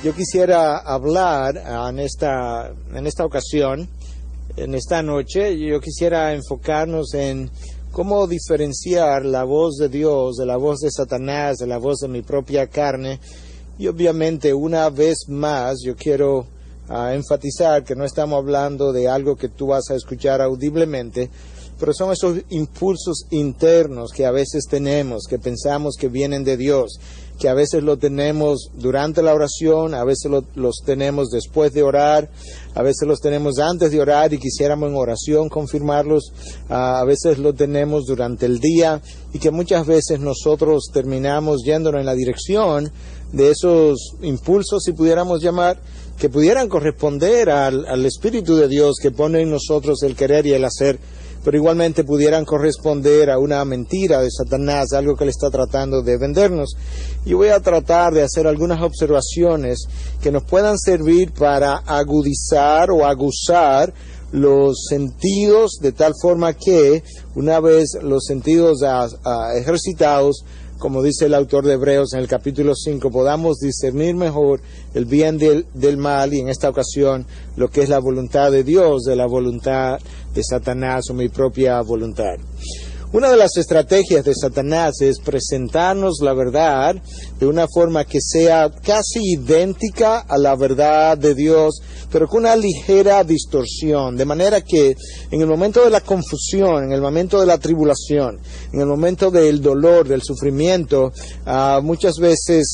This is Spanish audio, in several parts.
Yo quisiera hablar en esta ocasión, en esta noche, yo quisiera enfocarnos en cómo diferenciar la voz de Dios de la voz de Satanás, de la voz de mi propia carne. Y obviamente, una vez más, yo quiero enfatizar que no estamos hablando de algo que tú vas a escuchar audiblemente, pero son esos impulsos internos que a veces tenemos, que pensamos que vienen de Dios, que a veces lo tenemos durante la oración, a veces los tenemos después de orar, a veces los tenemos antes de orar y quisiéramos en oración confirmarlos, a veces lo tenemos durante el día, y que muchas veces nosotros terminamos yéndonos en la dirección de esos impulsos, si pudiéramos llamar, que pudieran corresponder al Espíritu de Dios que pone en nosotros el querer y el hacer, pero igualmente pudieran corresponder a una mentira de Satanás, algo que le está tratando de vendernos. Y voy a tratar de hacer algunas observaciones que nos puedan servir para agudizar o aguzar los sentidos, de tal forma que, una vez los sentidos ejercitados, como dice el autor de Hebreos en el capítulo 5, podamos discernir mejor el bien del mal, y en esta ocasión lo que es la voluntad de Dios de la voluntad de Satanás o mi propia voluntad. Una de las estrategias de Satanás es presentarnos la verdad de una forma que sea casi idéntica a la verdad de Dios, pero con una ligera distorsión, de manera que en el momento de la confusión, en el momento de la tribulación, en el momento del dolor, del sufrimiento, muchas veces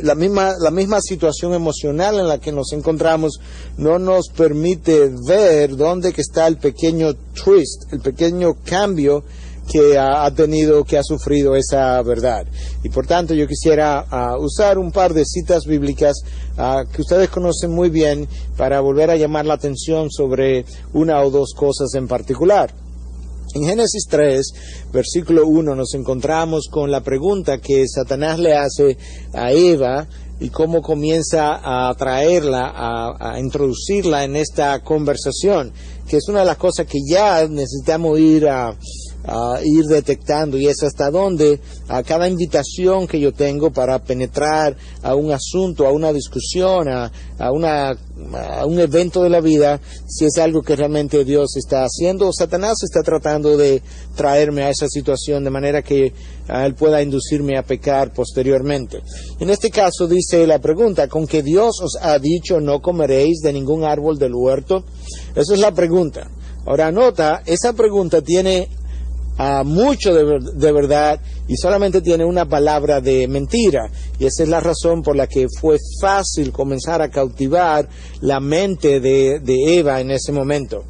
la misma situación emocional en la que nos encontramos no nos permite ver dónde que está el pequeño twist, el pequeño cambio que ha sufrido esa verdad. Y por tanto yo quisiera usar un par de citas bíblicas que ustedes conocen muy bien para volver a llamar la atención sobre una o dos cosas en particular. En Génesis 3, versículo 1, nos encontramos con la pregunta que Satanás le hace a Eva y cómo comienza a traerla, a introducirla en esta conversación, que es una de las cosas que ya necesitamos ir detectando, y es hasta dónde a cada invitación que yo tengo para penetrar a un asunto, a una discusión, a un evento de la vida, si es algo que realmente Dios está haciendo o Satanás está tratando de traerme a esa situación de manera que él pueda inducirme a pecar posteriormente. En este caso dice la pregunta: ¿con que Dios os ha dicho no comeréis de ningún árbol del huerto? Esa es la pregunta. Ahora nota, esa pregunta tiene mucho de verdad y solamente tiene una palabra de mentira, y esa es la razón por la que fue fácil comenzar a cautivar la mente de Eva en ese momento.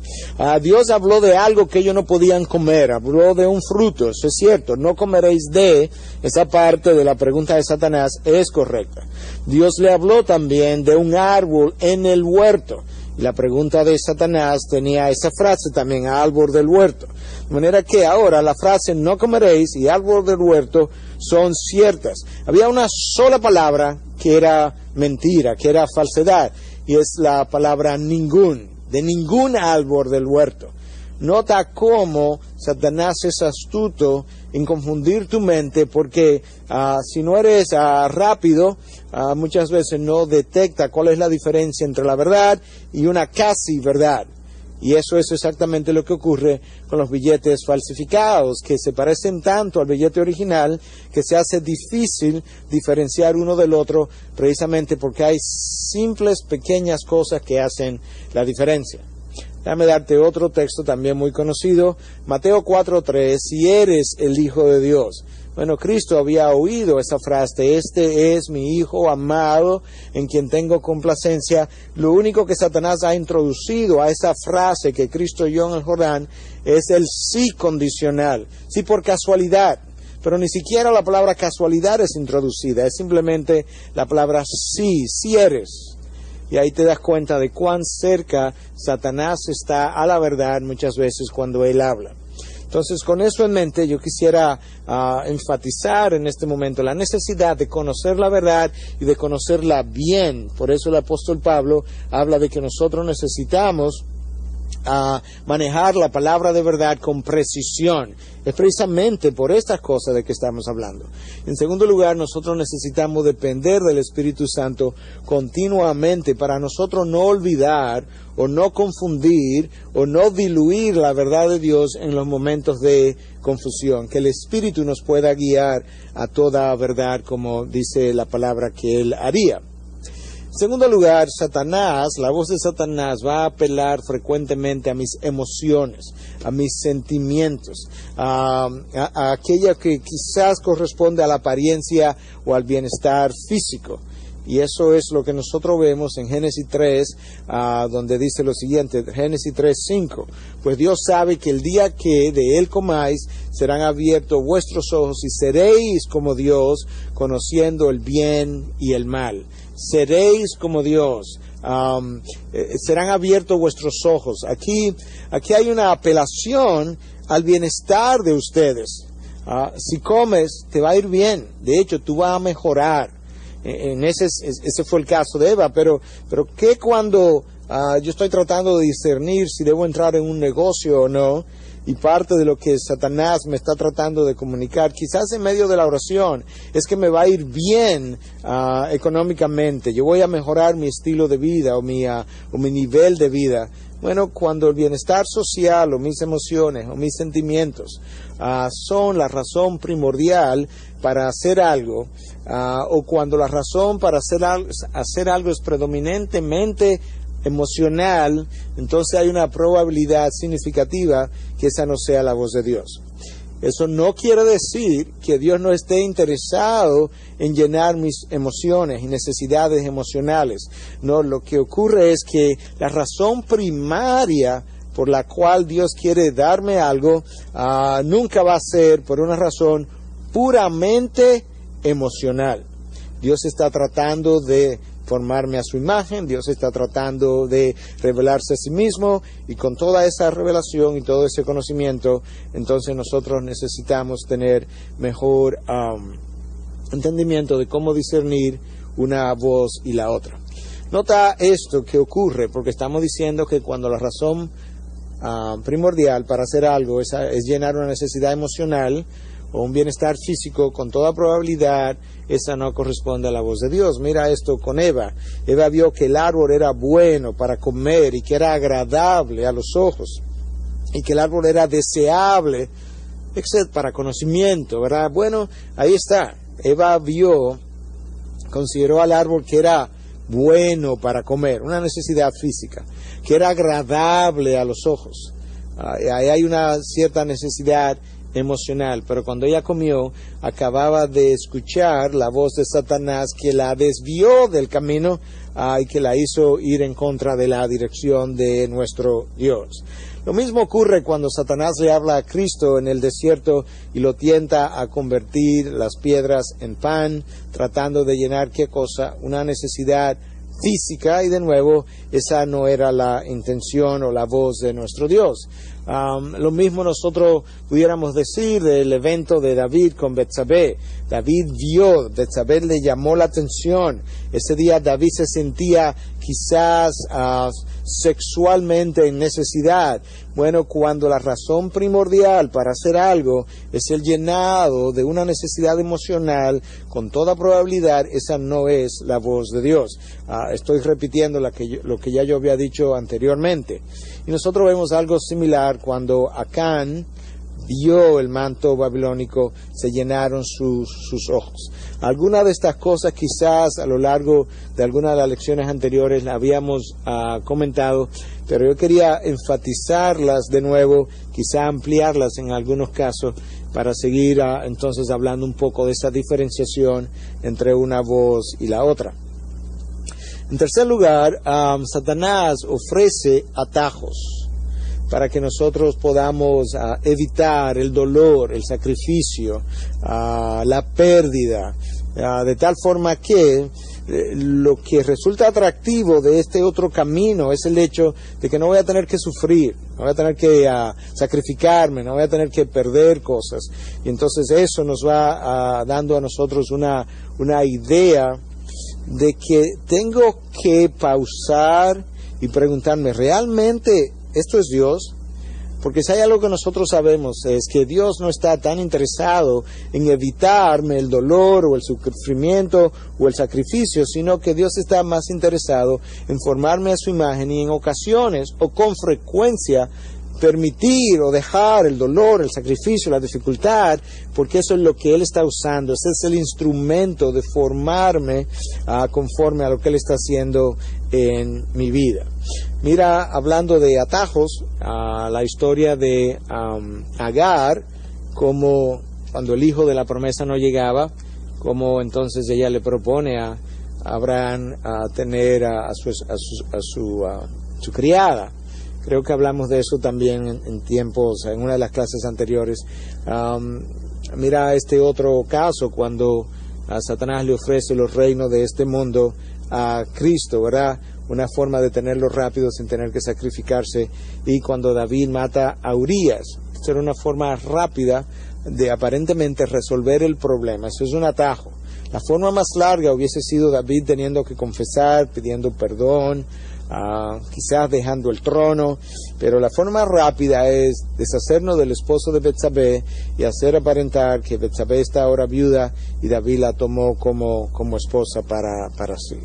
Dios habló de algo que ellos no podían comer, habló de un fruto, eso es cierto, no comeréis de, esa parte de la pregunta de Satanás es correcta. Dios le habló también de un árbol en el huerto, y la pregunta de Satanás tenía esa frase también, árbol del huerto. De manera que ahora la frase no comeréis y árbol del huerto son ciertas. Había una sola palabra que era mentira, que era falsedad, y es la palabra ningún, de ningún árbol del huerto. Nota cómo Satanás es astuto en confundir tu mente, porque si no eres rápido, muchas veces no detecta cuál es la diferencia entre la verdad y una casi verdad. Y eso es exactamente lo que ocurre con los billetes falsificados, que se parecen tanto al billete original que se hace difícil diferenciar uno del otro, precisamente porque hay simples pequeñas cosas que hacen la diferencia. Déjame darte otro texto también muy conocido, Mateo 4:3, si eres el Hijo de Dios. Bueno, Cristo había oído esa frase, este es mi Hijo amado, en quien tengo complacencia. Lo único que Satanás ha introducido a esa frase que Cristo oyó en el Jordán es el sí condicional, sí por casualidad. Pero ni siquiera la palabra casualidad es introducida, es simplemente la palabra sí, si eres. Y ahí te das cuenta de cuán cerca Satanás está a la verdad muchas veces cuando él habla. Entonces, con eso en mente, yo quisiera enfatizar en este momento la necesidad de conocer la verdad y de conocerla bien. Por eso el apóstol Pablo habla de que nosotros necesitamos manejar la palabra de verdad con precisión. Es precisamente por estas cosas de que estamos hablando. En segundo lugar, nosotros necesitamos depender del Espíritu Santo continuamente para nosotros no olvidar o no confundir o no diluir la verdad de Dios en los momentos de confusión. Que el Espíritu nos pueda guiar a toda verdad, como dice la palabra que Él haría. En segundo lugar, la voz de Satanás va a apelar frecuentemente a mis emociones, a mis sentimientos, a aquella que quizás corresponde a la apariencia o al bienestar físico. Y eso es lo que nosotros vemos en Génesis 3, donde dice lo siguiente, Génesis 3:5. Pues Dios sabe que el día que de él comáis, serán abiertos vuestros ojos y seréis como Dios, conociendo el bien y el mal. Seréis como Dios, serán abiertos vuestros ojos. Aquí hay una apelación al bienestar de ustedes. Si comes, te va a ir bien. De hecho, tú vas a mejorar. Ese fue el caso de Eva, pero ¿qué cuando yo estoy tratando de discernir si debo entrar en un negocio o no? Y parte de lo que Satanás me está tratando de comunicar, quizás en medio de la oración, es que me va a ir bien económicamente. Yo voy a mejorar mi estilo de vida o mi nivel de vida. Bueno, cuando el bienestar social o mis emociones o mis sentimientos son la razón primordial para hacer algo, o cuando la razón para hacer algo es predominantemente emocional, entonces hay una probabilidad significativa que esa no sea la voz de Dios. Eso no quiere decir que Dios no esté interesado en llenar mis emociones y necesidades emocionales. No, lo que ocurre es que la razón primaria por la cual Dios quiere darme algo nunca va a ser por una razón puramente emocional. Dios está tratando de formarme a su imagen, Dios está tratando de revelarse a sí mismo, y con toda esa revelación y todo ese conocimiento, entonces nosotros necesitamos tener mejor entendimiento de cómo discernir una voz y la otra. Nota esto que ocurre, porque estamos diciendo que cuando la razón primordial para hacer algo es llenar una necesidad emocional o un bienestar físico, con toda probabilidad esa no corresponde a la voz de Dios. Mira esto con Eva. Eva vio que el árbol era bueno para comer y que era agradable a los ojos y que el árbol era deseable para conocimiento, ¿verdad? Bueno, ahí está. Eva consideró al árbol que era bueno para comer, una necesidad física, que era agradable a los ojos. Ahí hay una cierta necesidad emocional, pero cuando ella comió, acababa de escuchar la voz de Satanás que la desvió del camino y que la hizo ir en contra de la dirección de nuestro Dios. Lo mismo ocurre cuando Satanás le habla a Cristo en el desierto y lo tienta a convertir las piedras en pan, tratando de llenar ¿qué cosa? Una necesidad física, y de nuevo esa no era la intención o la voz de nuestro Dios. Lo mismo nosotros pudiéramos decir del evento de David con Betsabé. David vio, Betsabé le llamó la atención. Ese día David se sentía quizás sexualmente en necesidad. Bueno, cuando la razón primordial para hacer algo es el llenado de una necesidad emocional, con toda probabilidad esa no es la voz de Dios. Estoy repitiendo lo que ya yo había dicho anteriormente. Y nosotros vemos algo similar cuando Acán vio el manto babilónico, se llenaron sus ojos. Algunas de estas cosas quizás a lo largo de algunas de las lecciones anteriores las habíamos comentado, pero yo quería enfatizarlas de nuevo, quizá ampliarlas en algunos casos para seguir entonces hablando un poco de esa diferenciación entre una voz y la otra. En tercer lugar, Satanás ofrece atajos para que nosotros podamos evitar el dolor, el sacrificio, la pérdida, de tal forma que lo que resulta atractivo de este otro camino es el hecho de que no voy a tener que sufrir, no voy a tener que sacrificarme, no voy a tener que perder cosas. Y entonces eso nos va dando a nosotros una idea de que tengo que pausar y preguntarme, ¿realmente ¿esto es Dios? Porque si hay algo que nosotros sabemos es que Dios no está tan interesado en evitarme el dolor o el sufrimiento o el sacrificio, sino que Dios está más interesado en formarme a su imagen y en ocasiones o con frecuencia permitir o dejar el dolor, el sacrificio, la dificultad, porque eso es lo que Él está usando. Ese es el instrumento de formarme conforme a lo que Él está haciendo en mi vida. Mira, hablando de atajos, la historia de Agar, como cuando el hijo de la promesa no llegaba, como entonces ella le propone a Abraham tener a su criada. Creo que hablamos de eso también en una de las clases anteriores. Mira este otro caso, cuando a Satanás le ofrece los reinos de este mundo a Cristo, ¿verdad? Una forma de tenerlo rápido sin tener que sacrificarse. Y cuando David mata a Urías, esa era una forma rápida de aparentemente resolver el problema. Eso es un atajo. La forma más larga hubiese sido David teniendo que confesar, pidiendo perdón, quizás dejando el trono, pero la forma rápida es deshacernos del esposo de Betsabé y hacer aparentar que Betsabé está ahora viuda y David la tomó como esposa para sí.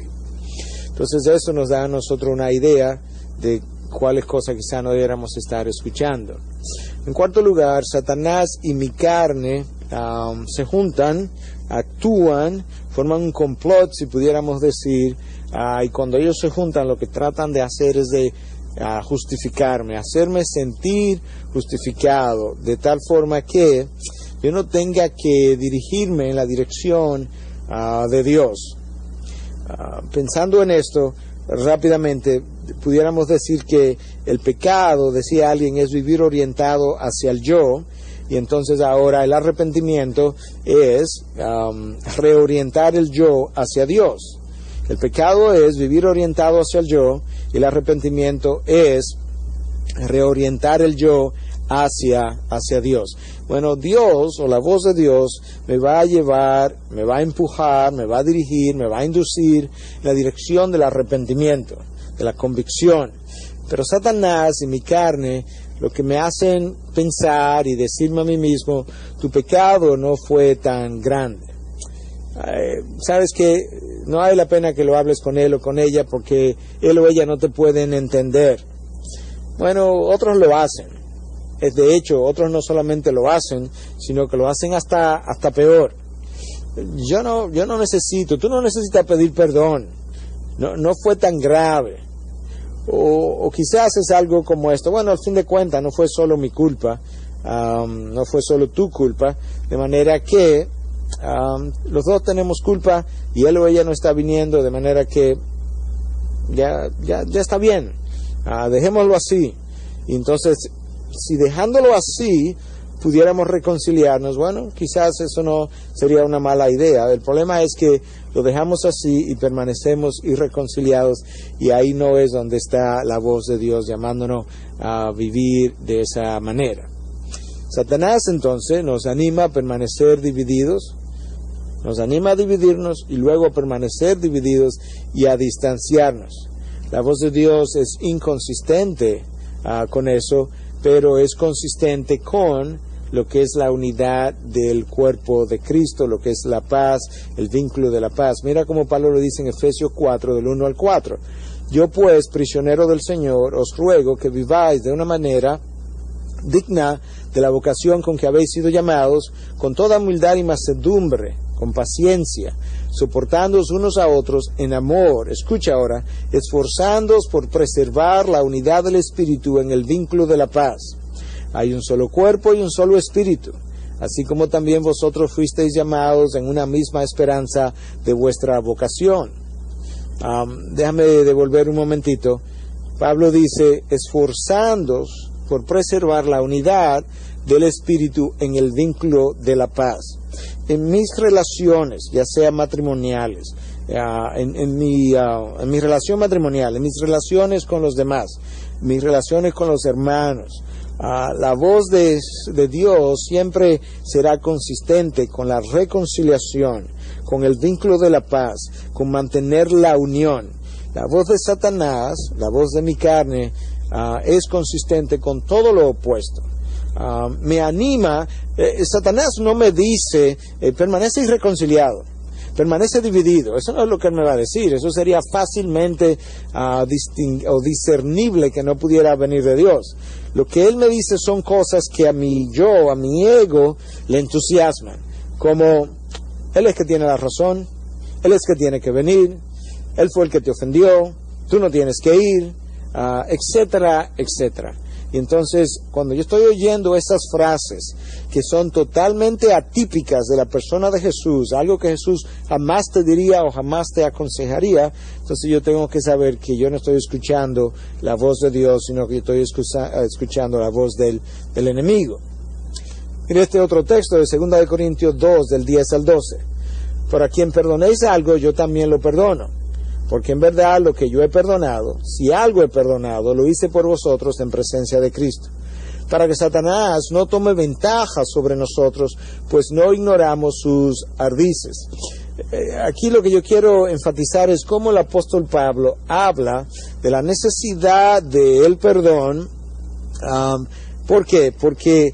Entonces eso nos da a nosotros una idea de cuáles cosas quizás no debiéramos estar escuchando. En cuarto lugar, Satanás y mi carne se juntan, actúan, forman un complot, si pudiéramos decir, y cuando ellos se juntan lo que tratan de hacer es de justificarme, hacerme sentir justificado, de tal forma que yo no tenga que dirigirme en la dirección de Dios. Pensando en esto, rápidamente pudiéramos decir que el pecado, decía alguien, es vivir orientado hacia el yo, y entonces ahora el arrepentimiento es reorientar el yo hacia Dios. El pecado es vivir orientado hacia el yo, y el arrepentimiento es reorientar el yo hacia Dios. Bueno, Dios o la voz de Dios me va a llevar, me va a empujar, me va a dirigir, me va a inducir en la dirección del arrepentimiento, de la convicción. Pero Satanás y mi carne lo que me hacen pensar y decirme a mí mismo, tu pecado no fue tan grande. Sabes que no vale la pena que lo hables con él o con ella porque él o ella no te pueden entender. Bueno, otros lo hacen. De hecho, otros no solamente lo hacen, sino que lo hacen hasta peor. Yo no necesito, tú no necesitas pedir perdón. No fue tan grave. O quizás es algo como esto. Bueno, al fin de cuentas no fue solo mi culpa, no fue solo tu culpa, de manera que los dos tenemos culpa y él o ella no está viniendo, de manera que ya está bien, dejémoslo así. Y entonces, si dejándolo así pudiéramos reconciliarnos, bueno, quizás eso no sería una mala idea. El problema es que lo dejamos así y permanecemos irreconciliados, y ahí no es donde está la voz de Dios llamándonos a vivir de esa manera. Satanás entonces nos anima a permanecer divididos, nos anima a dividirnos y luego a permanecer divididos y a distanciarnos. La voz de Dios es inconsistente con eso, pero es consistente con lo que es la unidad del cuerpo de Cristo, lo que es la paz, el vínculo de la paz. Mira cómo Pablo lo dice en Efesios 4, del 1 al 4. Yo pues, prisionero del Señor, os ruego que viváis de una manera digna de la vocación con que habéis sido llamados, con toda humildad y mansedumbre, con paciencia, soportándoos unos a otros en amor. Escucha ahora, esforzándoos por preservar la unidad del Espíritu en el vínculo de la paz. Hay un solo cuerpo y un solo Espíritu, así como también vosotros fuisteis llamados en una misma esperanza de vuestra vocación. Déjame devolver un momentito. Pablo dice, esforzándoos por preservar la unidad del Espíritu en el vínculo de la paz. En mis relaciones, ya sea matrimoniales, en mi relación matrimonial, en mis relaciones con los demás, mis relaciones con los hermanos, la voz de Dios siempre será consistente con la reconciliación, con el vínculo de la paz, con mantener la unión. La voz de Satanás, la voz de mi carne, es consistente con todo lo opuesto. Me anima, Satanás no me dice, permanece irreconciliado, permanece dividido. Eso no es lo que él me va a decir. Eso sería fácilmente discernible que no pudiera venir de Dios. Lo que él me dice son cosas que a mi ego, le entusiasman. Como, él es que tiene la razón, él es que tiene que venir, él fue el que te ofendió, tú no tienes que ir, etcétera, etcétera. Y entonces, cuando yo estoy oyendo esas frases que son totalmente atípicas de la persona de Jesús, algo que Jesús jamás te diría o jamás te aconsejaría, entonces yo tengo que saber que yo no estoy escuchando la voz de Dios, sino que yo estoy escuchando la voz del enemigo. Mire este otro texto de 2 de Corintios 2, del 10 al 12. Por a quien perdonéis algo, yo también lo perdono. Porque en verdad lo que yo he perdonado, si algo he perdonado, lo hice por vosotros en presencia de Cristo, para que Satanás no tome ventaja sobre nosotros, pues no ignoramos sus ardices. Aquí lo que yo quiero enfatizar es cómo el apóstol Pablo habla de la necesidad del perdón. ¿Por qué? Porque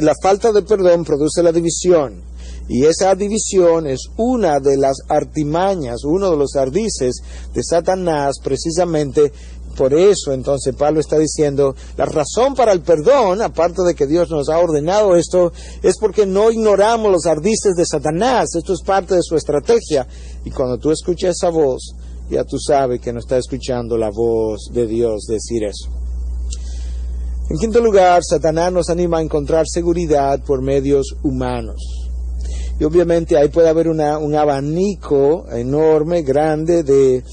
la falta de perdón produce la división. Y esa división es una de las artimañas, uno de los ardices de Satanás, precisamente. Por eso, entonces, Pablo está diciendo, la razón para el perdón, aparte de que Dios nos ha ordenado esto, es porque no ignoramos los ardices de Satanás. Esto es parte de su estrategia. Y cuando tú escuchas esa voz, ya tú sabes que no está escuchando la voz de Dios decir eso. En quinto lugar, Satanás nos anima a encontrar seguridad por medios humanos. Y obviamente ahí puede haber un abanico enorme, grande, de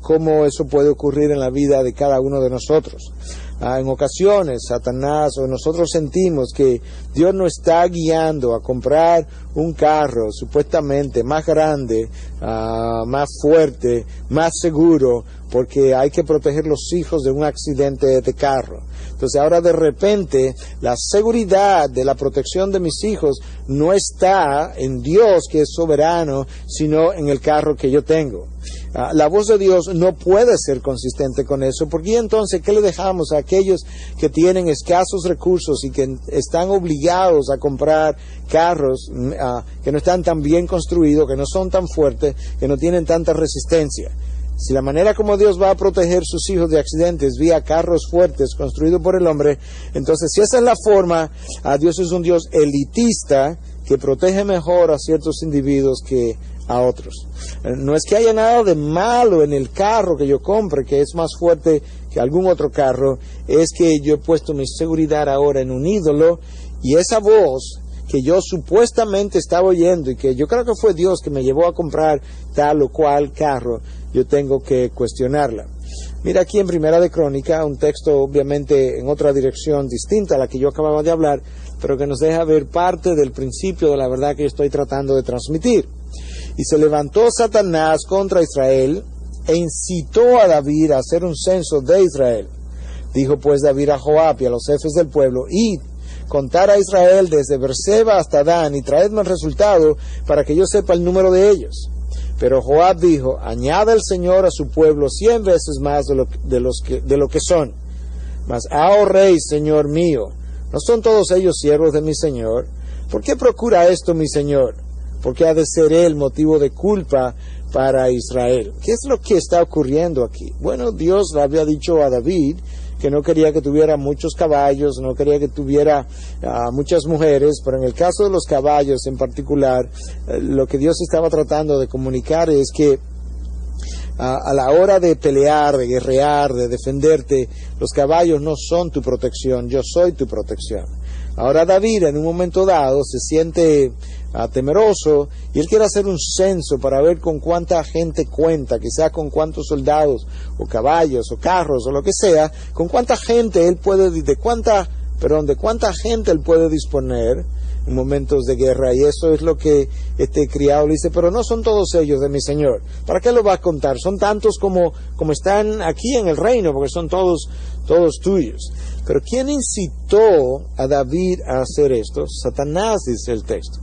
cómo eso puede ocurrir en la vida de cada uno de nosotros. En ocasiones, Satanás o nosotros sentimos que Dios nos está guiando a comprar un carro supuestamente más grande, más fuerte, más seguro, porque hay que proteger los hijos de un accidente de carro. Entonces ahora de repente la seguridad de la protección de mis hijos no está en Dios, que es soberano, sino en el carro que yo tengo. La voz de Dios no puede ser consistente con eso, porque entonces, ¿qué le dejamos a aquellos que tienen escasos recursos y que están obligados a comprar carros que no están tan bien construidos, que no son tan fuertes, que no tienen tanta resistencia? Si la manera como Dios va a proteger sus hijos de accidentes vía carros fuertes construidos por el hombre, entonces si esa es la forma, Dios es un Dios elitista que protege mejor a ciertos individuos que a otros. No es que haya nada de malo en el carro que yo compre, que es más fuerte que algún otro carro, es que yo he puesto mi seguridad ahora en un ídolo, y esa voz que yo supuestamente estaba oyendo y que yo creo que fue Dios que me llevó a comprar tal o cual carro, yo tengo que cuestionarla. Mira aquí en Primera de Crónica, un texto obviamente en otra dirección distinta a la que yo acababa de hablar, pero que nos deja ver parte del principio de la verdad que yo estoy tratando de transmitir. Y se levantó Satanás contra Israel e incitó a David a hacer un censo de Israel. Dijo pues David a Joab y a los jefes del pueblo: id, contar a Israel desde Berseba hasta Dan y traedme el resultado para que yo sepa el número de ellos. Pero Joab dijo: añada el Señor a su pueblo 100 veces más de lo que son. Mas oh rey, Señor mío, ¿no son todos ellos siervos de mi Señor? ¿Por qué procura esto mi Señor? ¿Por qué ha de ser él motivo de culpa para Israel? ¿Qué es lo que está ocurriendo aquí? Bueno, Dios le había dicho a David que no quería que tuviera muchos caballos, no quería que tuviera muchas mujeres, pero en el caso de los caballos en particular, lo que Dios estaba tratando de comunicar es que a la hora de pelear, de guerrear, de defenderte, los caballos no son tu protección, yo soy tu protección. Ahora David en un momento dado se siente temeroso y él quiere hacer un censo para ver con cuánta gente cuenta, quizá con cuántos soldados o caballos o carros o lo que sea, con cuánta gente él puede, de cuánta gente él puede disponer en momentos de guerra. Y eso es lo que este criado le dice: pero no son todos ellos de mi Señor. ¿Para qué lo vas a contar? Son tantos como están aquí en el reino, porque son todos tuyos. Pero ¿quién incitó a David a hacer esto? Satanás, dice el texto.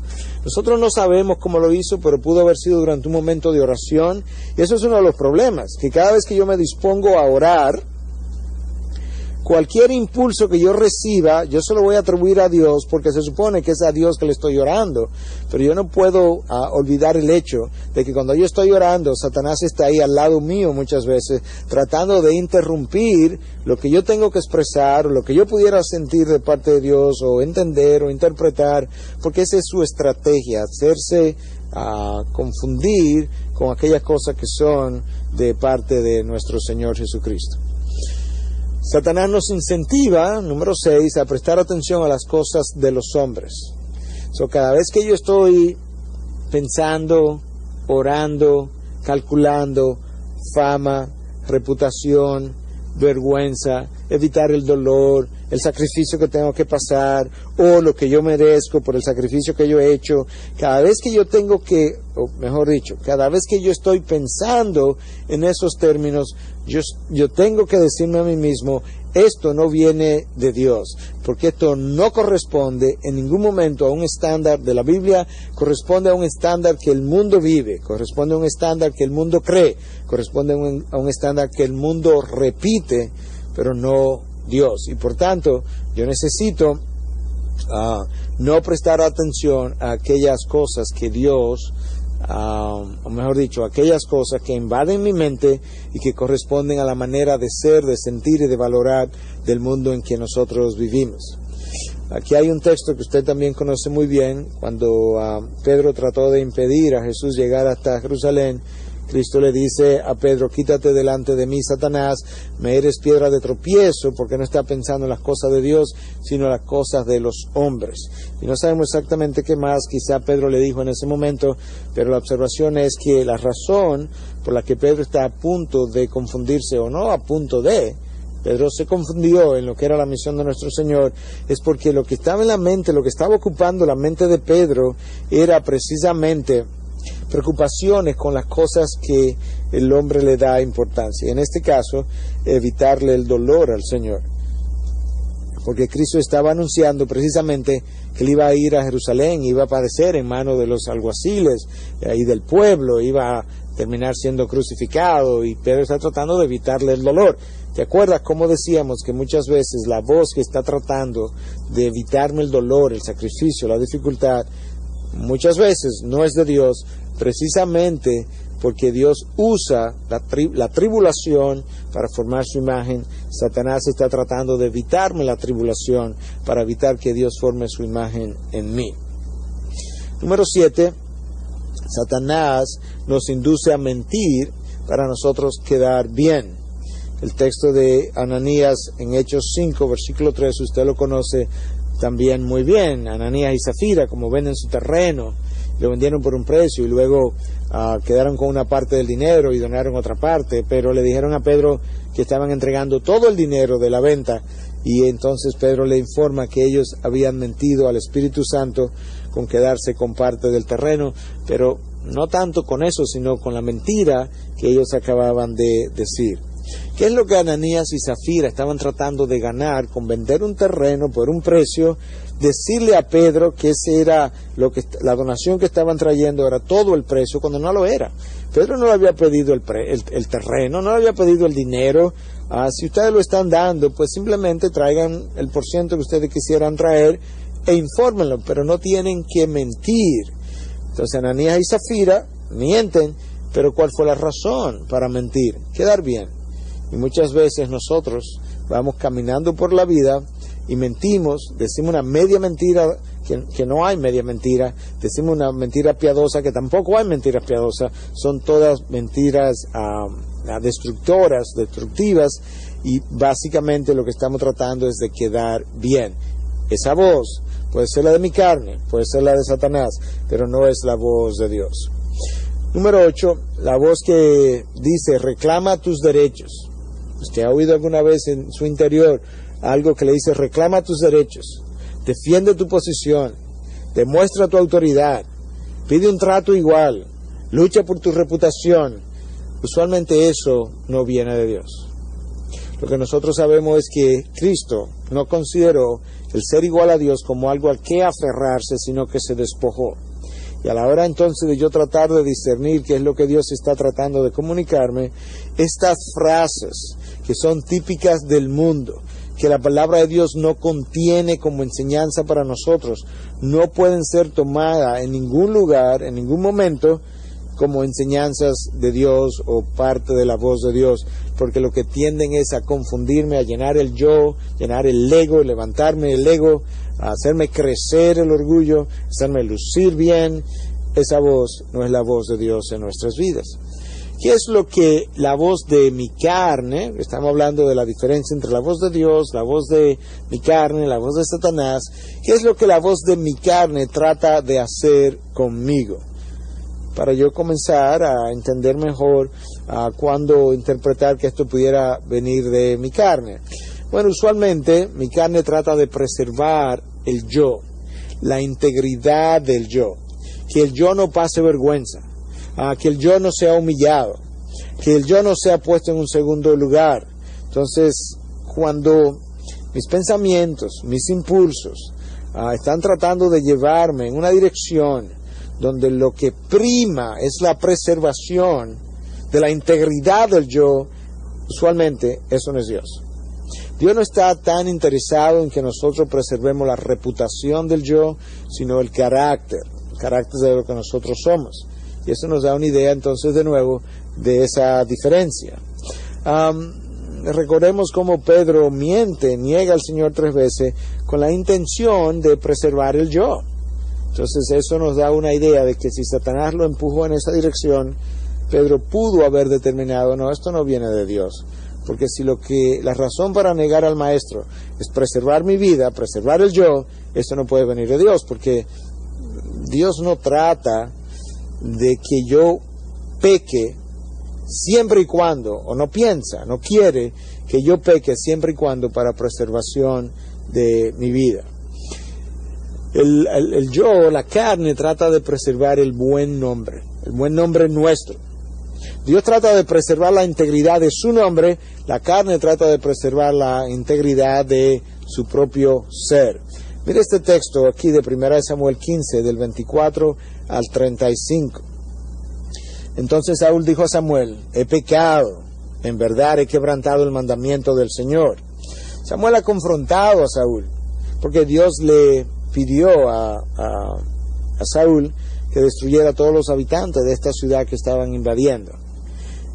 Nosotros no sabemos cómo lo hizo, pero pudo haber sido durante un momento de oración. Y eso es uno de los problemas, que cada vez que yo me dispongo a orar, cualquier impulso que yo reciba, yo se lo voy a atribuir a Dios, porque se supone que es a Dios que le estoy orando. Pero yo no puedo olvidar el hecho de que cuando yo estoy orando, Satanás está ahí al lado mío muchas veces, tratando de interrumpir lo que yo tengo que expresar, o lo que yo pudiera sentir de parte de Dios, o entender, o interpretar, porque esa es su estrategia, hacerse confundir con aquellas cosas que son de parte de nuestro Señor Jesucristo. Satanás nos incentiva, número 6, a prestar atención a las cosas de los hombres. Cada vez que yo estoy pensando, orando, calculando, fama, reputación, vergüenza, evitar el dolor, el sacrificio que tengo que pasar, o lo que yo merezco por el sacrificio que yo he hecho, cada vez que yo tengo que, o mejor dicho, cada vez que yo estoy pensando en esos términos, yo tengo que decirme a mí mismo, esto no viene de Dios, porque esto no corresponde en ningún momento a un estándar de la Biblia, corresponde a un estándar que el mundo vive, corresponde a un estándar que el mundo cree, corresponde a un estándar que el mundo repite, pero no Dios. Y por tanto, yo necesito no prestar atención a aquellas cosas que Dios, o mejor dicho, aquellas cosas que invaden mi mente y que corresponden a la manera de ser, de sentir y de valorar del mundo en que nosotros vivimos. Aquí hay un texto que usted también conoce muy bien, cuando Pedro trató de impedir a Jesús llegar hasta Jerusalén. Cristo le dice a Pedro, quítate delante de mí, Satanás, me eres piedra de tropiezo, porque no está pensando en las cosas de Dios, sino en las cosas de los hombres. Y no sabemos exactamente qué más quizá Pedro le dijo en ese momento, pero la observación es que la razón por la que Pedro está a punto de confundirse, o no a punto de, Pedro se confundió en lo que era la misión de nuestro Señor, es porque lo que estaba en la mente, lo que estaba ocupando la mente de Pedro, era precisamente preocupaciones con las cosas que el hombre le da importancia. En este caso, evitarle el dolor al Señor. Porque Cristo estaba anunciando precisamente que él iba a ir a Jerusalén, iba a padecer en manos de los alguaciles y del pueblo, iba a terminar siendo crucificado, y Pedro está tratando de evitarle el dolor. ¿Te acuerdas cómo decíamos que muchas veces la voz que está tratando de evitarme el dolor, el sacrificio, la dificultad, muchas veces no es de Dios, precisamente porque Dios usa la tribulación para formar su imagen? Satanás está tratando de evitarme la tribulación para evitar que Dios forme su imagen en mí. Número 7, Satanás nos induce a mentir para nosotros quedar bien. El texto de Ananías en Hechos 5, versículo 3, usted lo conoce también muy bien. Ananías y Zafira, como venden su terreno, lo vendieron por un precio y luego quedaron con una parte del dinero y donaron otra parte, pero le dijeron a Pedro que estaban entregando todo el dinero de la venta, y entonces Pedro le informa que ellos habían mentido al Espíritu Santo con quedarse con parte del terreno, pero no tanto con eso, sino con la mentira que ellos acababan de decir. ¿Qué es lo que Ananías y Zafira estaban tratando de ganar con vender un terreno por un precio? Decirle a Pedro que ese era la donación que estaban trayendo, era todo el precio, cuando no lo era. Pedro no le había pedido el terreno, no le había pedido el dinero. Si ustedes lo están dando, pues simplemente traigan el % que ustedes quisieran traer e infórmenlo, pero no tienen que mentir. Entonces Ananías y Zafira mienten, pero ¿cuál fue la razón para mentir? Quedar bien. Y muchas veces nosotros vamos caminando por la vida y mentimos, decimos una media mentira, que no hay media mentira, decimos una mentira piadosa, que tampoco hay mentiras piadosas, son todas mentiras destructivas, y básicamente lo que estamos tratando es de quedar bien. Esa voz puede ser la de mi carne, puede ser la de Satanás, pero no es la voz de Dios. Número 8, la voz que dice, reclama tus derechos. ¿Usted ha oído alguna vez en su interior algo que le dice, reclama tus derechos, defiende tu posición, demuestra tu autoridad, pide un trato igual, lucha por tu reputación? Usualmente eso no viene de Dios. Lo que nosotros sabemos es que Cristo no consideró el ser igual a Dios como algo al que aferrarse, sino que se despojó. Y a la hora entonces de yo tratar de discernir qué es lo que Dios está tratando de comunicarme, estas frases que son típicas del mundo, que la palabra de Dios no contiene como enseñanza para nosotros, no pueden ser tomadas en ningún lugar, en ningún momento, como enseñanzas de Dios o parte de la voz de Dios, porque lo que tienden es a confundirme, a llenar el yo, llenar el ego, levantarme el ego, a hacerme crecer el orgullo, hacerme lucir bien. Esa voz no es la voz de Dios en nuestras vidas. ¿Qué es lo que la voz de mi carne, estamos hablando de la diferencia entre la voz de Dios, la voz de mi carne, la voz de Satanás, qué es lo que la voz de mi carne trata de hacer conmigo? Para yo comenzar a entender mejor cuándo interpretar que esto pudiera venir de mi carne. Bueno, usualmente mi carne trata de preservar el yo, la integridad del yo, que el yo no pase vergüenza, que el yo no sea humillado, que el yo no sea puesto en un segundo lugar. Entonces, cuando mis pensamientos, mis impulsos están tratando de llevarme en una dirección donde lo que prima es la preservación de la integridad del yo, usualmente eso no es Dios. Dios no está tan interesado en que nosotros preservemos la reputación del yo, sino el carácter de lo que nosotros somos. Y eso nos da una idea entonces de nuevo de esa diferencia. Recordemos cómo Pedro niega al Señor 3 veces con la intención de preservar el yo. Entonces eso nos da una idea de que si Satanás lo empujó en esa dirección, Pedro pudo haber determinado, no, esto no viene de Dios. Porque si la razón para negar al Maestro es preservar mi vida, preservar el yo, esto no puede venir de Dios, porque Dios no trata de que yo peque siempre y cuando, o no quiere que yo peque siempre y cuando para preservación de mi vida. El yo, la carne, trata de preservar el buen nombre nuestro. Dios trata de preservar la integridad de su nombre, la carne trata de preservar la integridad de su propio ser. Mire este texto aquí de 1 Samuel 15, del 24 al 35. Entonces Saúl dijo a Samuel: he pecado, en verdad he quebrantado el mandamiento del Señor. Samuel ha confrontado a Saúl, porque Dios le pidió a Saúl que destruyera a todos los habitantes de esta ciudad que estaban invadiendo,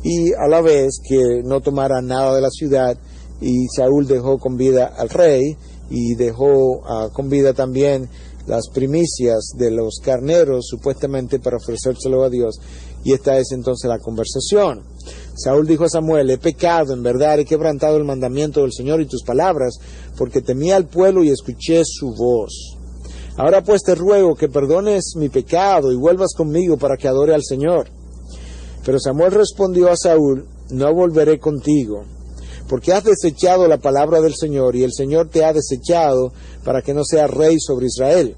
y a la vez que no tomara nada de la ciudad. Y Saúl dejó con vida al rey, y dejó con vida también las primicias de los carneros, supuestamente para ofrecérselo a Dios. Y esta es entonces la conversación. Saúl dijo a Samuel: he pecado, en verdad he quebrantado el mandamiento del Señor y tus palabras, porque temí al pueblo y escuché su voz. Ahora pues te ruego que perdones mi pecado y vuelvas conmigo para que adore al Señor. Pero Samuel respondió a Saúl: no volveré contigo, porque has desechado la palabra del Señor, y el Señor te ha desechado para que no seas rey sobre Israel.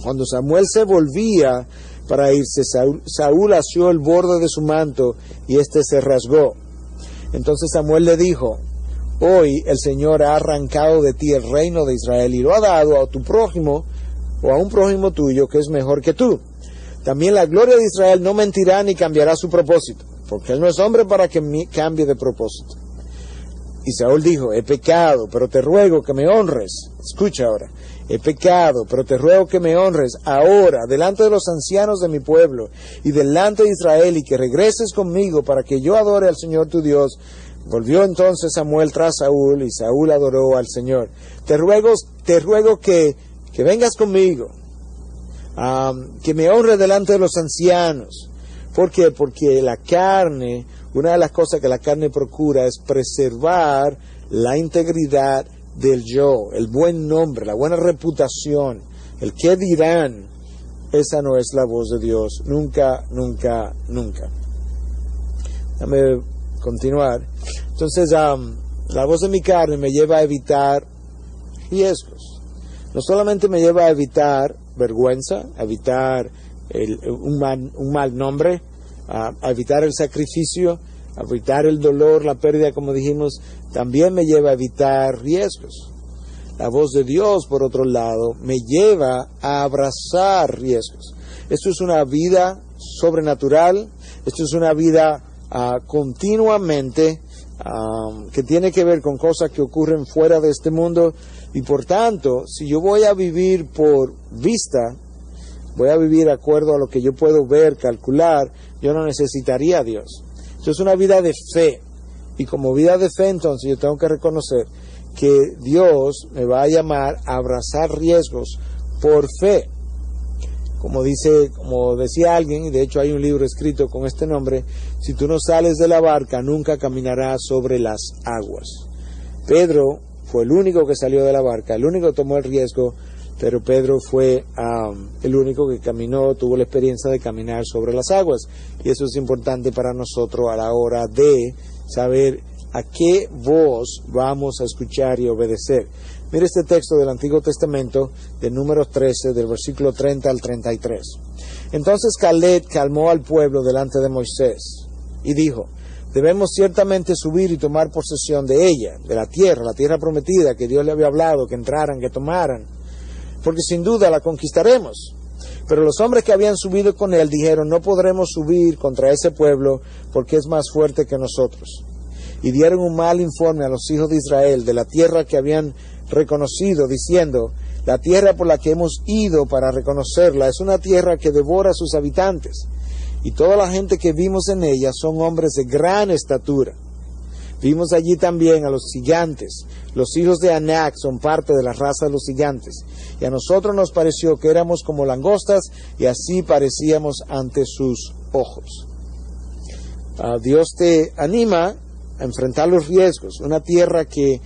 Cuando Samuel se volvía para irse, Saúl asió el borde de su manto, y éste se rasgó. Entonces Samuel le dijo: hoy el Señor ha arrancado de ti el reino de Israel, y lo ha dado a tu prójimo, o a un prójimo tuyo que es mejor que tú. También la gloria de Israel no mentirá ni cambiará su propósito, porque él no es hombre para que cambie de propósito. Y Saúl dijo: he pecado, pero te ruego que me honres. Escucha ahora: he pecado, pero te ruego que me honres ahora delante de los ancianos de mi pueblo y delante de Israel, y que regreses conmigo para que yo adore al Señor tu Dios. Volvió entonces Samuel tras Saúl, y Saúl adoró al Señor. Te ruego que vengas conmigo, que me honres delante de los ancianos. ¿Por qué? Porque la carne, una de las cosas que la carne procura es preservar la integridad del yo, el buen nombre, la buena reputación, el qué dirán. Esa no es la voz de Dios, nunca, nunca, nunca. Déjame continuar. Entonces, la voz de mi carne me lleva a evitar riesgos. No solamente me lleva a evitar vergüenza, a evitar un mal nombre, a evitar el sacrificio, a evitar el dolor, la pérdida, como dijimos, también me lleva a evitar riesgos. La voz de Dios, por otro lado, me lleva a abrazar riesgos. Esto es una vida sobrenatural, esto es una vida continuamente que tiene que ver con cosas que ocurren fuera de este mundo, y por tanto, si yo voy a vivir por vista, voy a vivir de acuerdo a lo que yo puedo ver, calcular, yo no necesitaría a Dios. Eso es una vida de fe, y como vida de fe entonces yo tengo que reconocer que Dios me va a llamar a abrazar riesgos por fe. Como decía alguien, y de hecho hay un libro escrito con este nombre, si tú no sales de la barca, nunca caminarás sobre las aguas. Pedro fue el único que salió de la barca, el único que tomó el riesgo, pero Pedro fue el único que caminó, tuvo la experiencia de caminar sobre las aguas. Y eso es importante para nosotros a la hora de saber a qué voz vamos a escuchar y obedecer. Mire este texto del Antiguo Testamento, de Números 13, del versículo 30 al 33. Entonces Caleb calmó al pueblo delante de Moisés y dijo: debemos ciertamente subir y tomar posesión de ella, de la tierra prometida que Dios le había hablado, que entraran, que tomaran, porque sin duda la conquistaremos. Pero los hombres que habían subido con él dijeron: no podremos subir contra ese pueblo, porque es más fuerte que nosotros. Y dieron un mal informe a los hijos de Israel de la tierra que habían reconocido, diciendo: la tierra por la que hemos ido para reconocerla es una tierra que devora a sus habitantes, y toda la gente que vimos en ella son hombres de gran estatura. Vimos allí también a los gigantes. Los hijos de Anac son parte de la raza de los gigantes, y a nosotros nos pareció que éramos como langostas, y así parecíamos ante sus ojos. Dios te anima a enfrentar los riesgos. Una tierra que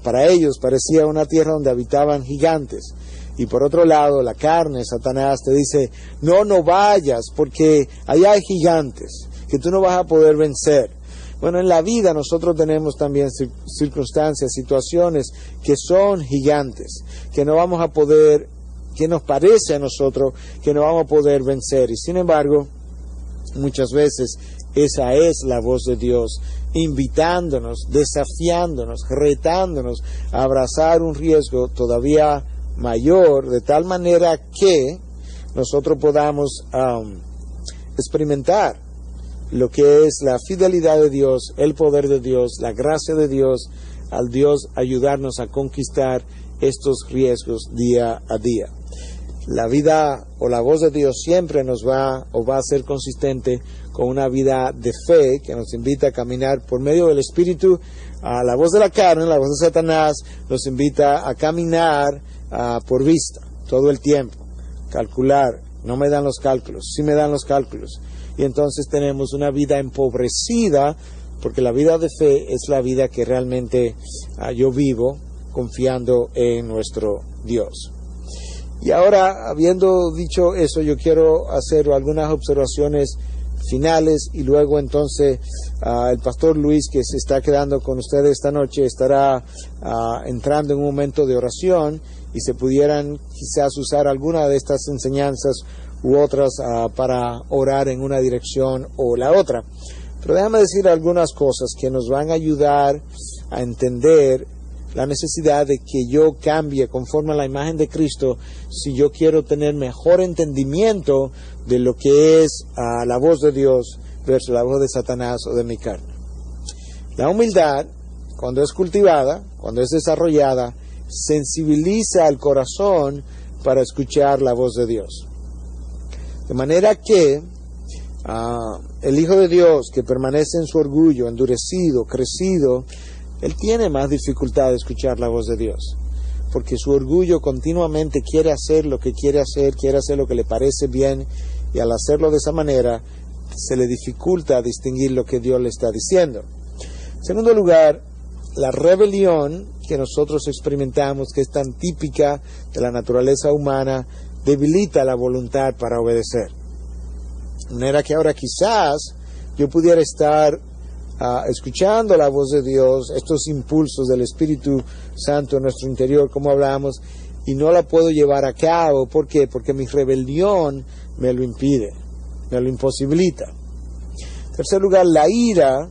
para ellos parecía una tierra donde habitaban gigantes. Y por otro lado, la carne, Satanás te dice: no vayas, porque allá hay gigantes que tú no vas a poder vencer. Bueno, en la vida nosotros tenemos también circunstancias, situaciones que son gigantes, que no vamos a poder, que nos parece a nosotros que no vamos a poder vencer. Y sin embargo, muchas veces esa es la voz de Dios, invitándonos, desafiándonos, retándonos a abrazar un riesgo todavía mayor, de tal manera que nosotros podamos experimentar lo que es la fidelidad de Dios, el poder de Dios, la gracia de Dios, al Dios ayudarnos a conquistar estos riesgos día a día. La vida o la voz de Dios siempre nos va a ser consistente con una vida de fe que nos invita a caminar por medio del Espíritu. A la voz de la carne, la voz de Satanás, nos invita a caminar por vista todo el tiempo, calcular. No me dan los cálculos, sí me dan los cálculos. Y entonces tenemos una vida empobrecida, porque la vida de fe es la vida que realmente yo vivo confiando en nuestro Dios. Y ahora, habiendo dicho eso, yo quiero hacer algunas observaciones finales, y luego entonces el pastor Luis, que se está quedando con ustedes esta noche, estará entrando en un momento de oración, y se pudieran quizás usar alguna de estas enseñanzas u otras para orar en una dirección o la otra. Pero déjame decir algunas cosas que nos van a ayudar a entender la necesidad de que yo cambie conforme a la imagen de Cristo, si yo quiero tener mejor entendimiento de lo que es la voz de Dios versus la voz de Satanás o de mi carne. La humildad, cuando es cultivada, cuando es desarrollada, sensibiliza al corazón para escuchar la voz de Dios. De manera que el Hijo de Dios, que permanece en su orgullo, endurecido, crecido, él tiene más dificultad de escuchar la voz de Dios, porque su orgullo continuamente quiere hacer lo que quiere hacer lo que le parece bien, y al hacerlo de esa manera se le dificulta distinguir lo que Dios le está diciendo. En segundo lugar, la rebelión que nosotros experimentamos, que es tan típica de la naturaleza humana, debilita la voluntad para obedecer. De manera que ahora quizás yo pudiera estar escuchando la voz de Dios, estos impulsos del Espíritu Santo en nuestro interior, como hablamos, y no la puedo llevar a cabo. ¿Por qué? Porque mi rebelión me lo impide, me lo imposibilita. En tercer lugar, la ira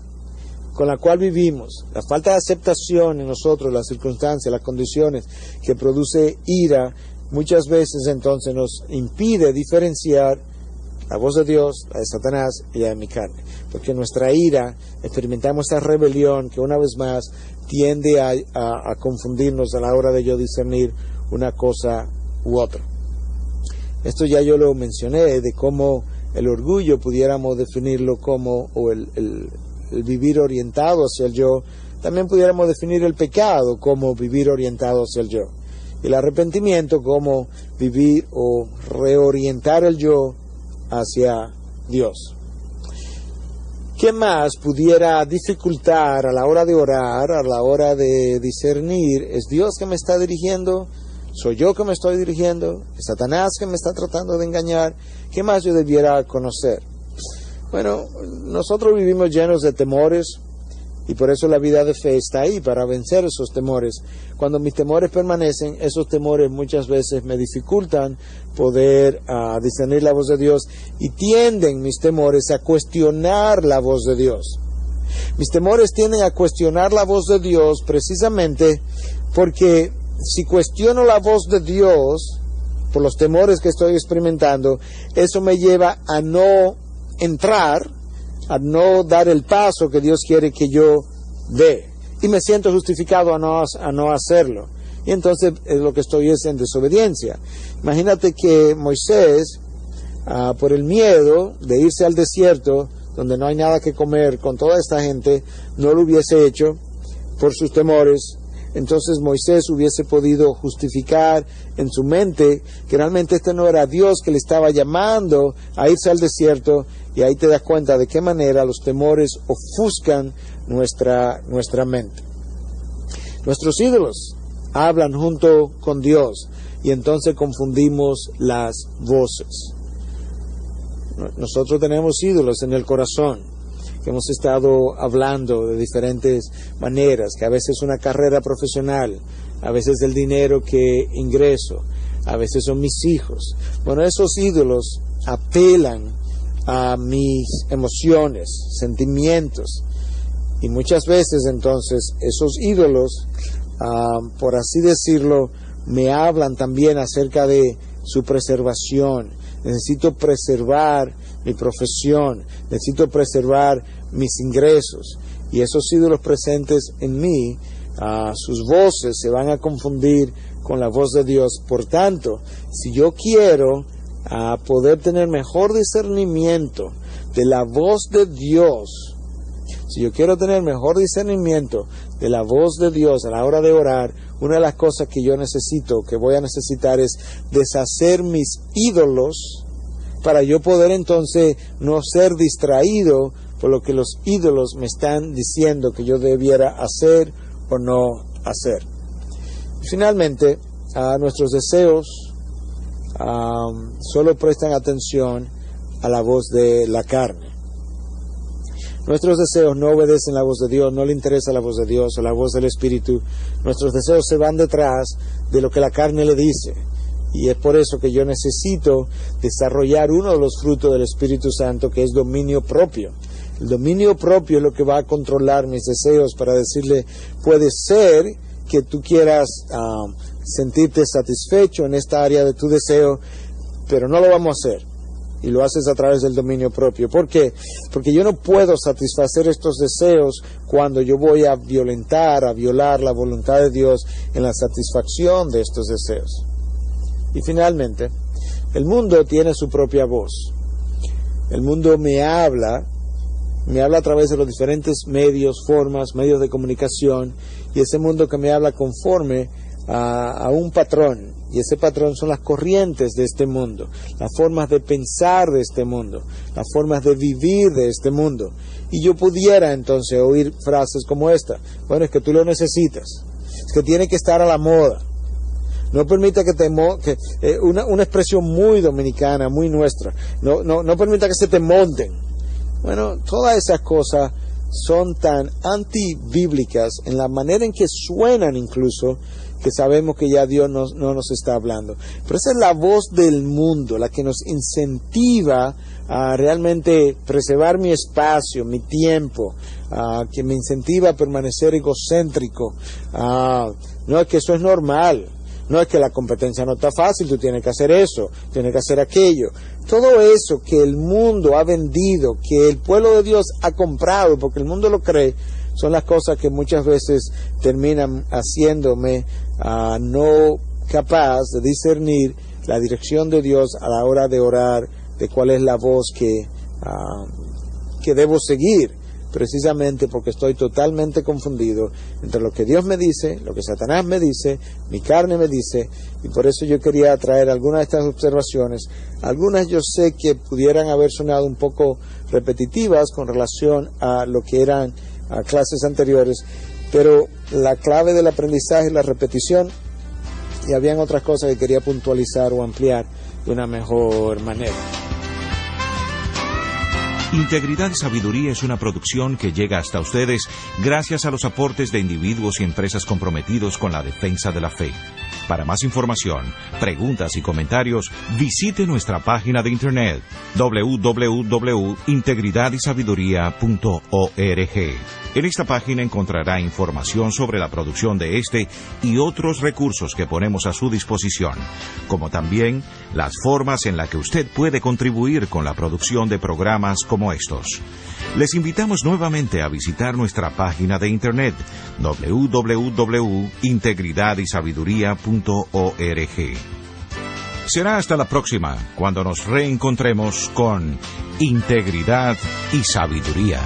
con la cual vivimos, la falta de aceptación en nosotros, las circunstancias, las condiciones que produce ira, muchas veces entonces nos impide diferenciar la voz de Dios, la de Satanás y la de mi carne. Porque en nuestra ira experimentamos esa rebelión que una vez más tiende a confundirnos a la hora de yo discernir una cosa u otra. Esto ya yo lo mencioné, de cómo el orgullo pudiéramos definirlo como, o el vivir orientado hacia el yo, también pudiéramos definir el pecado como vivir orientado hacia el yo. Y el arrepentimiento como vivir o reorientar el yo hacia Dios. ¿Qué más pudiera dificultar a la hora de orar, a la hora de discernir? ¿Es Dios que me está dirigiendo? ¿Soy yo que me estoy dirigiendo? ¿Es Satanás que me está tratando de engañar? ¿Qué más yo debiera conocer? Bueno, nosotros vivimos llenos de temores y por eso la vida de fe está ahí, para vencer esos temores. Cuando mis temores permanecen, esos temores muchas veces me dificultan poder discernir la voz de Dios y tienden mis temores a cuestionar la voz de Dios. Mis temores tienden a cuestionar la voz de Dios precisamente porque si cuestiono la voz de Dios por los temores que estoy experimentando, eso me lleva a no entrar, a no dar el paso que Dios quiere que yo dé. Y me siento justificado a no hacerlo. Y entonces lo que estoy es en desobediencia. Imagínate que Moisés, por el miedo de irse al desierto, donde no hay nada que comer con toda esta gente, no lo hubiese hecho por sus temores. Entonces Moisés hubiese podido justificar en su mente que realmente este no era Dios que le estaba llamando a irse al desierto, y ahí te das cuenta de qué manera los temores ofuscan nuestra mente. Nuestros ídolos hablan junto con Dios y entonces confundimos las voces. Nosotros tenemos ídolos en el corazón, que hemos estado hablando de diferentes maneras, que a veces es una carrera profesional, a veces el dinero que ingreso, a veces son mis hijos. Bueno, esos ídolos apelan a mis emociones, sentimientos, y muchas veces entonces esos ídolos, por así decirlo, me hablan también acerca de su preservación. Necesito preservar mi profesión, necesito preservar mis ingresos, y esos ídolos presentes en mí, sus voces se van a confundir con la voz de Dios. Por tanto, si yo quiero poder tener mejor discernimiento de la voz de Dios, si yo quiero tener mejor discernimiento de la voz de Dios a la hora de orar, una de las cosas que yo necesito, que voy a necesitar, es deshacer mis ídolos, para yo poder entonces no ser distraído por lo que los ídolos me están diciendo que yo debiera hacer o no hacer. Y finalmente, nuestros deseos solo prestan atención a la voz de la carne. Nuestros deseos no obedecen la voz de Dios, no le interesa la voz de Dios o la voz del Espíritu. Nuestros deseos se van detrás de lo que la carne le dice. Y es por eso que yo necesito desarrollar uno de los frutos del Espíritu Santo, que es dominio propio. El dominio propio es lo que va a controlar mis deseos, para decirle, puede ser que tú quieras sentirte satisfecho en esta área de tu deseo, pero no lo vamos a hacer. Y lo haces a través del dominio propio. ¿Por qué? Porque yo no puedo satisfacer estos deseos cuando yo voy a violar la voluntad de Dios en la satisfacción de estos deseos. Y finalmente, el mundo tiene su propia voz. El mundo me habla a través de los diferentes medios de comunicación, y ese mundo que me habla conforme a un patrón, y ese patrón son las corrientes de este mundo, las formas de pensar de este mundo, las formas de vivir de este mundo. Y yo pudiera entonces oír frases como esta: bueno, es que tú lo necesitas, es que tiene que estar a la moda. No permita una expresión muy dominicana, muy nuestra, no permita que se te monten. Bueno, todas esas cosas son tan antibíblicas en la manera en que suenan, incluso, que sabemos que ya Dios no nos está hablando. Pero esa es la voz del mundo, la que nos incentiva a realmente preservar mi espacio, mi tiempo, que me incentiva a permanecer egocéntrico. No, es que eso es normal. No es que la competencia no está fácil, tú tienes que hacer eso, tienes que hacer aquello. Todo eso que el mundo ha vendido, que el pueblo de Dios ha comprado, porque el mundo lo cree, son las cosas que muchas veces terminan haciéndome no capaz de discernir la dirección de Dios a la hora de orar, de cuál es la voz que debo seguir, precisamente porque estoy totalmente confundido entre lo que Dios me dice, lo que Satanás me dice, mi carne me dice, y por eso yo quería traer algunas de estas observaciones. Algunas yo sé que pudieran haber sonado un poco repetitivas con relación a lo que eran clases anteriores, pero la clave del aprendizaje es la repetición, y habían otras cosas que quería puntualizar o ampliar de una mejor manera. Integridad y Sabiduría es una producción que llega hasta ustedes gracias a los aportes de individuos y empresas comprometidos con la defensa de la fe. Para más información, preguntas y comentarios, visite nuestra página de internet www.integridadysabiduría.org. En esta página encontrará información sobre la producción de este y otros recursos que ponemos a su disposición, como también las formas en las que usted puede contribuir con la producción de programas como estos. Les invitamos nuevamente a visitar nuestra página de internet www.integridadysabiduría.org. Será hasta la próxima, cuando nos reencontremos con Integridad y Sabiduría.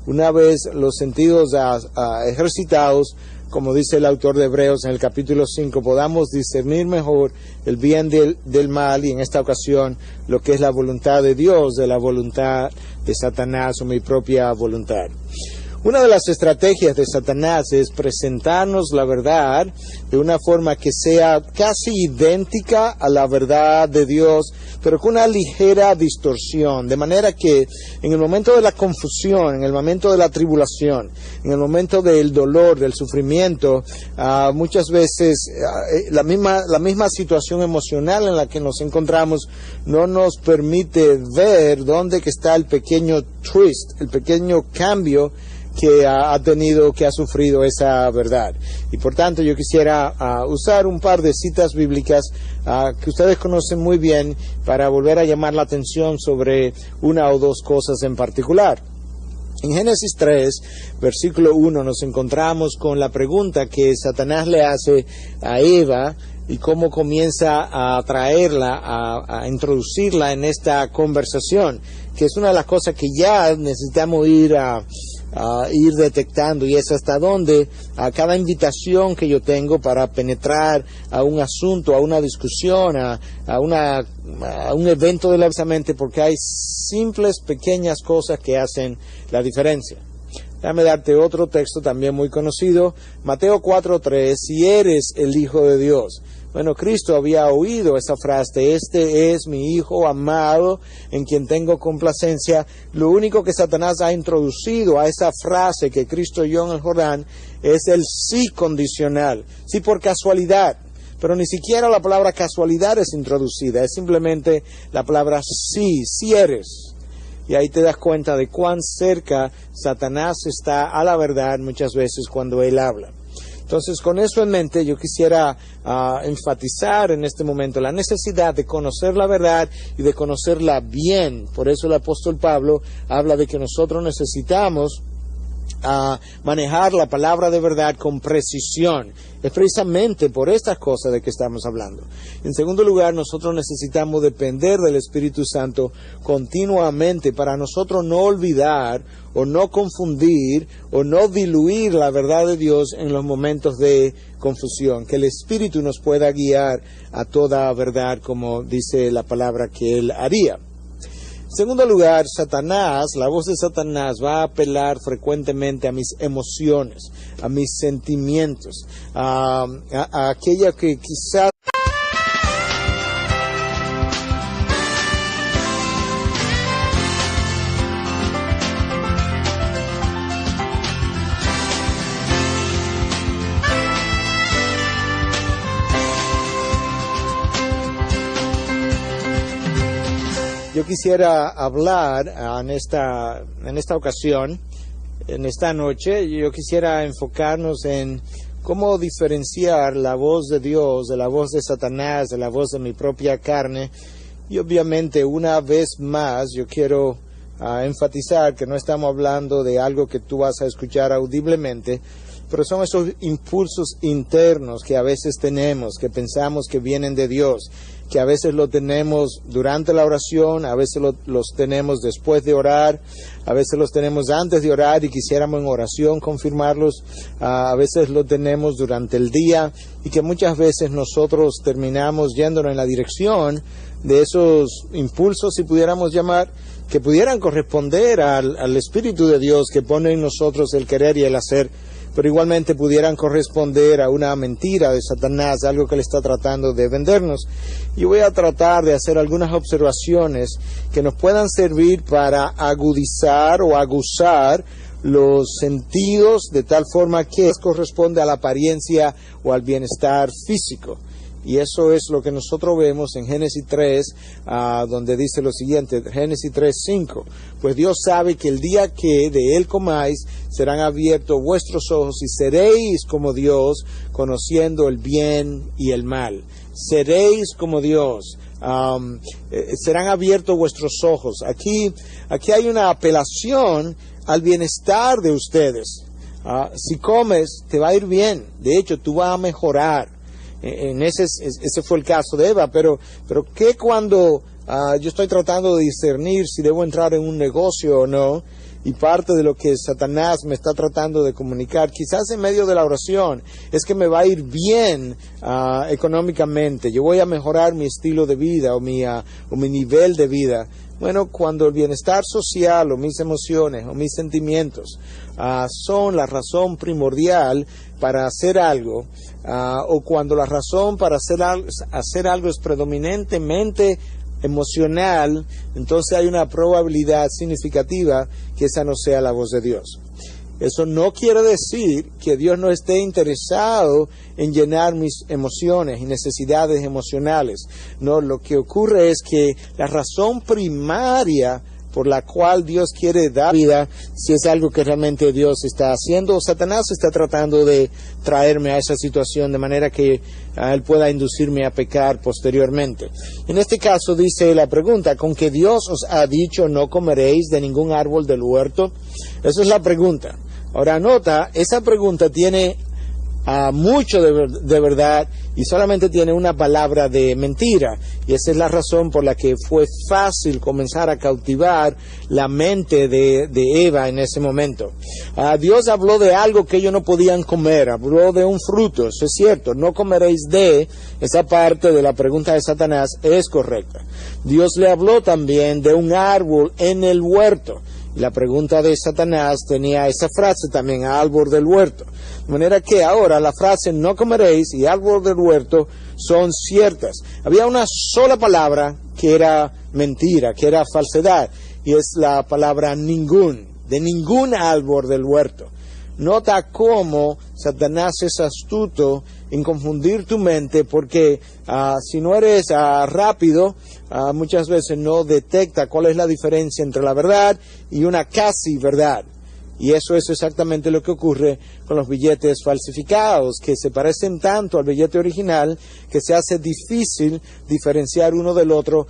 Una vez los sentidos ejercitados, como dice el autor de Hebreos en el capítulo 5, podamos discernir mejor el bien del mal, y en esta ocasión lo que es la voluntad de Dios de la voluntad de Satanás o mi propia voluntad. Una de las estrategias de Satanás es presentarnos la verdad de una forma que sea casi idéntica a la verdad de Dios, pero con una ligera distorsión, de manera que en el momento de la confusión, en el momento de la tribulación, en el momento del dolor, del sufrimiento, muchas veces la misma situación emocional en la que nos encontramos no nos permite ver dónde que está el pequeño twist, el pequeño cambio que ha sufrido esa verdad. Y por tanto yo quisiera usar un par de citas bíblicas que ustedes conocen muy bien para volver a llamar la atención sobre una o dos cosas en particular. En Génesis 3, versículo 1, nos encontramos con la pregunta que Satanás le hace a Eva y cómo comienza a traerla, a introducirla en esta conversación, que es una de las cosas que ya necesitamos ir detectando, y es hasta dónde a cada invitación que yo tengo para penetrar a un asunto, a una discusión, a un evento de la mente, porque hay simples pequeñas cosas que hacen la diferencia. Déjame darte otro texto también muy conocido, Mateo 4:3, si eres el Hijo de Dios. Bueno, Cristo había oído esa frase, este es mi Hijo amado en quien tengo complacencia. Lo único que Satanás ha introducido a esa frase que Cristo oyó en el Jordán es el sí condicional, sí por casualidad. Pero ni siquiera la palabra casualidad es introducida, es simplemente la palabra sí, sí eres. Y ahí te das cuenta de cuán cerca Satanás está a la verdad muchas veces cuando él habla. Entonces, con eso en mente, yo quisiera enfatizar en este momento la necesidad de conocer la verdad y de conocerla bien. Por eso el apóstol Pablo habla de que nosotros necesitamos manejar la palabra de verdad con precisión. Es precisamente por estas cosas de que estamos hablando. En segundo lugar, nosotros necesitamos depender del Espíritu Santo continuamente para nosotros no olvidar o no confundir o no diluir la verdad de Dios en los momentos de confusión. Que el Espíritu nos pueda guiar a toda verdad, como dice la palabra que Él haría. En segundo lugar, la voz de Satanás va a apelar frecuentemente a mis emociones, a mis sentimientos, a aquella que quizás... Yo quisiera hablar en esta ocasión, en esta noche, yo quisiera enfocarnos en cómo diferenciar la voz de Dios de la voz de Satanás, de la voz de mi propia carne. Y obviamente, una vez más, yo quiero enfatizar que no estamos hablando de algo que tú vas a escuchar audiblemente, pero son esos impulsos internos que a veces tenemos, que pensamos que vienen de Dios, que a veces lo tenemos durante la oración, a veces los tenemos después de orar, a veces los tenemos antes de orar y quisiéramos en oración confirmarlos, a veces lo tenemos durante el día y que muchas veces nosotros terminamos yéndonos en la dirección de esos impulsos, si pudiéramos llamar, que pudieran corresponder al Espíritu de Dios que pone en nosotros el querer y el hacer, pero igualmente pudieran corresponder a una mentira de Satanás, algo que le está tratando de vendernos. Yo voy a tratar de hacer algunas observaciones que nos puedan servir para agudizar o aguzar los sentidos de tal forma que corresponde a la apariencia o al bienestar físico. Y eso es lo que nosotros vemos en Génesis 3, donde dice lo siguiente, Génesis 3:5. Pues Dios sabe que el día que de él comáis, serán abiertos vuestros ojos y seréis como Dios, conociendo el bien y el mal. Seréis como Dios. Serán abiertos vuestros ojos. Aquí hay una apelación al bienestar de ustedes. Si comes, te va a ir bien. De hecho, tú vas a mejorar. Ese fue el caso de Eva, pero ¿qué cuando yo estoy tratando de discernir si debo entrar en un negocio o no? Y parte de lo que Satanás me está tratando de comunicar, quizás en medio de la oración, es que me va a ir bien económicamente. Yo voy a mejorar mi estilo de vida o mi nivel de vida. Bueno, cuando el bienestar social o mis emociones o mis sentimientos son la razón primordial para hacer algo, o cuando la razón para hacer algo es predominantemente emocional, entonces hay una probabilidad significativa que esa no sea la voz de Dios. Eso no quiere decir que Dios no esté interesado en llenar mis emociones y necesidades emocionales. No, lo que ocurre es que la razón primaria por la cual Dios quiere dar vida, si es algo que realmente Dios está haciendo, Satanás está tratando de traerme a esa situación de manera que él pueda inducirme a pecar posteriormente. En este caso dice la pregunta, ¿con que Dios os ha dicho no comeréis de ningún árbol del huerto? Esa es la pregunta. Ahora nota, esa pregunta tiene mucho de verdad y solamente tiene una palabra de mentira, y esa es la razón por la que fue fácil comenzar a cautivar la mente de Eva en ese momento. Dios habló de algo que ellos no podían comer, habló de un fruto, eso es cierto, no comeréis de, esa parte de la pregunta de Satanás es correcta. Dios le habló también de un árbol en el huerto. La pregunta de Satanás tenía esa frase también, árbol del huerto. De manera que ahora la frase no comeréis y árbol del huerto son ciertas. Había una sola palabra que era mentira, que era falsedad, y es la palabra ningún, de ningún árbol del huerto. Nota cómo Satanás es astuto en confundir tu mente, porque si no eres rápido, muchas veces no detecta cuál es la diferencia entre la verdad y una casi verdad. Y eso es exactamente lo que ocurre con los billetes falsificados, que se parecen tanto al billete original que se hace difícil diferenciar uno del otro.